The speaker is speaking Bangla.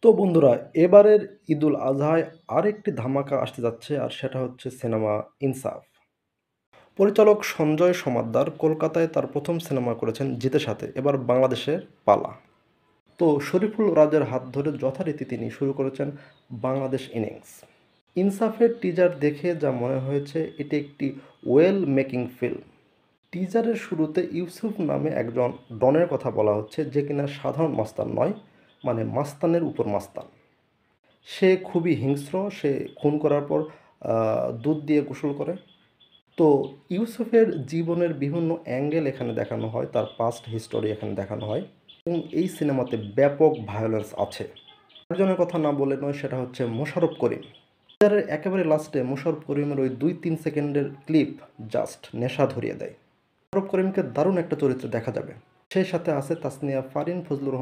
তো বন্ধুরা, এবারের ঈদুল আজহায় আরেকটি ধামাকা আসতে যাচ্ছে, আর সেটা হচ্ছে সিনেমা ইনসাফ। পরিচালক সঞ্জয় সমাদ্দার কলকাতায় তার প্রথম সিনেমা করেছেন জিতের সাথে। এবার বাংলাদেশের পালা। তো শরীফুল রাজের হাত ধরে যথারীতি তিনি শুরু করেছেন বাংলাদেশ ইনিংস। ইনসাফের টিজার দেখে যা মনে হয়েছে, এটি একটি ওয়েল মেকিং ফিল্ম। টিজারের শুরুতে ইউসুফ নামে একজন ডনের কথা বলা হচ্ছে, যে কিনা সাধারণ মাস্তান নয়, মানে মাস্তানের উপর মাস্তান। সে খুবই হিংস্র। সে খুন করার পর দুধ দিয়ে গোসল করে। তো ইউসুফের জীবনের বিভিন্ন অ্যাঙ্গেল এখানে দেখানো হয়, তার পাস্ট হিস্টোরি এখানে দেখানো হয়, এবং এই সিনেমাতে ব্যাপক ভায়োলেন্স আছে। একজনের কথা না বলে নয়, সেটা হচ্ছে মোশাররফ করিম। ট্রেলারের একেবারে লাস্টে মোশাররফ করিমের ওই 2-3 সেকেন্ডের ক্লিপ জাস্ট নেশা ধরিয়ে দেয়। মোশাররফ করিমকে দারুণ একটা চরিত্রে দেখা যাবে। সেই সাথে আছে তাসনিয়া ফারিন, ফজলুর রহমান।